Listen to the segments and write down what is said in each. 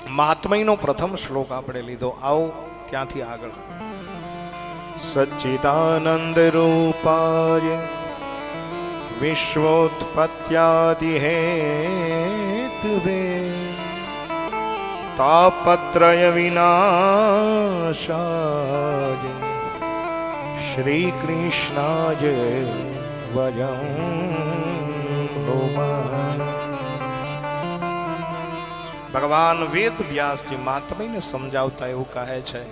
મહાત્મયનો પ્રથમ શ્લોક આપણે લીધો. આવો ત્યાંથી આગળ. સચ્ચિદાનંદ રૂપાય વિશ્વોત્પત્યાદિ હેતુવે તાપત્રય વિનાશાય શ્રી કૃષ્ણાય વયં નમઃ. ભગવાન વેદ વ્યાસજી મહાત્મયને સમજાવતા એવું કહે છે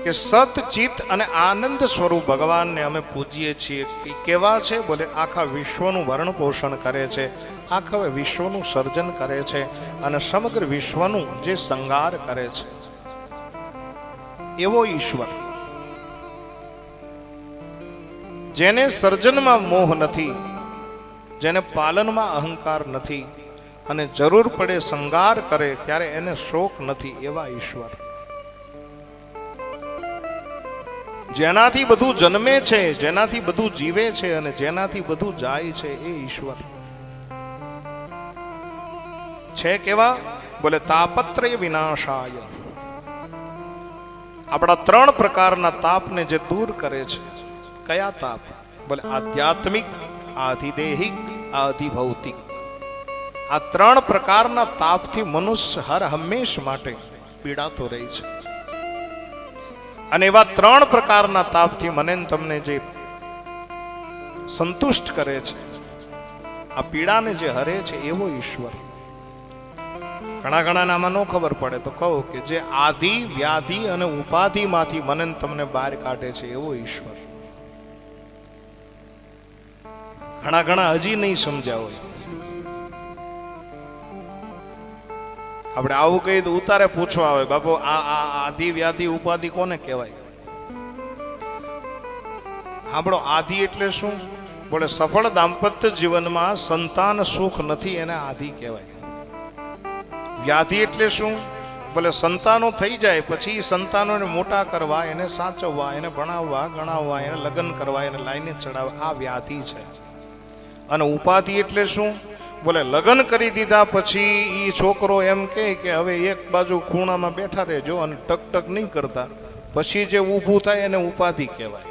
કે સત ચિત અને આનંદ સ્વરૂપ ભગવાનને અમે પૂજીએ છીએ. કેવા છે? બોલે આખા વિશ્વનું ભરણ પોષણ કરે છે, આખા વિશ્વનું સર્જન કરે છે અને સમગ્ર વિશ્વનું જે સંહાર કરે છે એવો ઈશ્વર, જેને સર્જનમાં મોહ નથી, જેને પાલનમાં અહંકાર નથી અને જરૂર પડે સંહાર કરે ત્યારે એને શોક નથી, એવા ઈશ્વર. જેનાથી બધું જન્મે છે, જેનાથી બધું જીવે છે અને જેનાથી બધું જાય છે એ ઈશ્વર છે. કેવા? બોલે તાપત્રય વિનાશાય. આપણા 3 પ્રકારના તાપને જે દૂર કરે છે. કયા તાપ? બોલે આધ્યાત્મિક, આધિદેહિક, આધિભૌતિક. આ 3 પ્રકારના તાપથી મનુષ્ય હર હંમેશ માટે પીડાતો રહે છે. અને એવા 3 પ્રકારના તાપથી મને તમને જે સંતુષ્ટ કરે છે, આ પીડાને જે હરે છે એવો ઈશ્વર. ઘણા નામાં ન ખબર પડે તો કહું કે જે આધિ વ્યાધિ અને ઉપાધિમાંથી મને તમને બહાર કાઢે છે એવો ઈશ્વર. ઘણા હજી નહીં સમજ્યા હોય. આપણે આવું કહી તો ઉતારે પૂછવા આવે, બાપુ આ આધિ વ્યાધિ ઉપાધિ કોને કહેવાય? આપણો આધિ એટલે શું? બોલે સફળ દાંપત્ય જીવનમાં સંતાન સુખ નથી, એને આધિ કહેવાય. વ્યાધિ એટલે શું? બોલે સંતાનો થઈ જાય પછી સંતાનોને મોટા કરવા, એને સાચવવા, એને ભણાવવા ગણાવવા, એને લગ્ન કરવા, એને લાઈને ચડાવવા, આ વ્યાધિ છે. અને ઉપાધિ એટલે શું? બોલે લગ્ન કરી દીધા પછી ઈ છોકરો એમ કે હવે એક બાજુ ખૂણામાં બેઠા રહેજો અને ટક નહીં કરતા, પછી જે ઊભું થાય એને ઉપાધિ કહેવાય.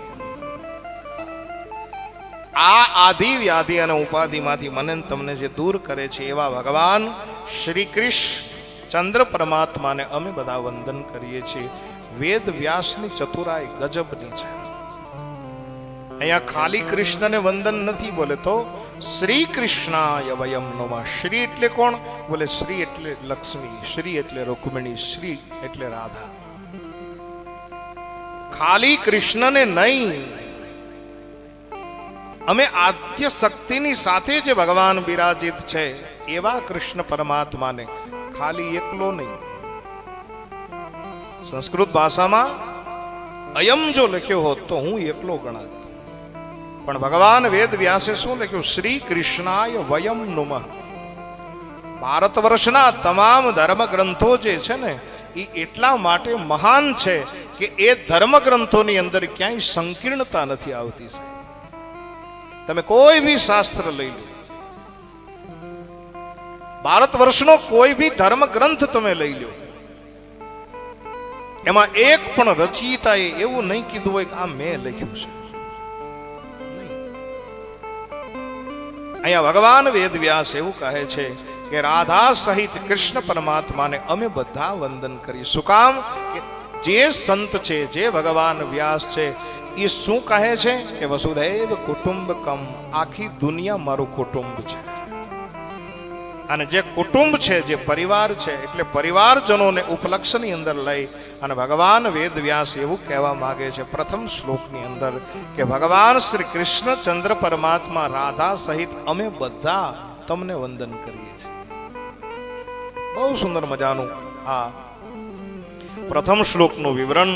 આ આધિ વ્યાધિ અને ઉપાધિમાંથી મને તમને જે દૂર કરે છે એવા ભગવાન શ્રી કૃષ્ણ ચંદ્ર પરમાત્માને અમે બધા વંદન કરીએ છીએ. વેદ વ્યાસની ચતુરાઈ ગજબની છે. અહીંયા ખાલી કૃષ્ણને વંદન નથી, બોલે તો શ્રી કૃષ્ણાય વયમ નમઃ. શ્રી એટલે કોણ? બોલે શ્રી એટલે લક્ષ્મી, શ્રી એટલે રૂકમિણી, શ્રી એટલે રાધા. ખાલી કૃષ્ણને નહીં, અમે આદ્ય શક્તિની સાથે જે ભગવાન બિરાજિત છે એવા કૃષ્ણ પરમાત્માને ખાલી એકલો નહીં. સંસ્કૃત ભાષામાં અયમ જો લખ્યો હોત તો હું એકલો ગણાત, પણ ભગવાન વેદ વ્યાસે શું લખ્યું? શ્રી કૃષ્ણાય વયમ નમઃ. ભારત વર્ષના તમામ ધર્મ ગ્રંથો જે છે ને એ એટલા માટે મહાન છે કે એ ધર્મ ગ્રંથોની અંદર ક્યાંય સંકીર્ણતા નથી આવતી. તમે કોઈ બી શાસ્ત્ર લઈ લો, ભારત વર્ષનો કોઈ બી ધર્મ ગ્રંથ તમે લઈ લો, એમાં એક પણ રચયિતાએ એવું નહીં કીધું હોય કે આ મેં લખ્યું છે. અહીંયા ભગવાન વેદ વ્યાસ એવું કહે છે કે રાધા સહિત કૃષ્ણ પરમાત્માને અમે બધા વંદન કરીએ. શું કામ? કે જે સંત છે, જે ભગવાન વ્યાસ છે, એ શું કહે છે કે વસુધૈવ કુટુંબકમ, આખી દુનિયા મારું કુટુંબ છે. અને જે કુટુંબ છે, જે પરિવાર છે, એટલે પરિવારજનોને ઉપલક્ષની અંદર લઈ અને ભગવાન વેદ વ્યાસ એવું કહેવા માંગે છે પ્રથમ શ્લોકની અંદર કે ભગવાન શ્રી કૃષ્ણ ચંદ્ર પરમાત્મા રાધા સહિત અમે બધા તમને વંદન કરીએ છીએ. બહુ સુંદર મજાનું આ પ્રથમ શ્લોકનું વિવરણ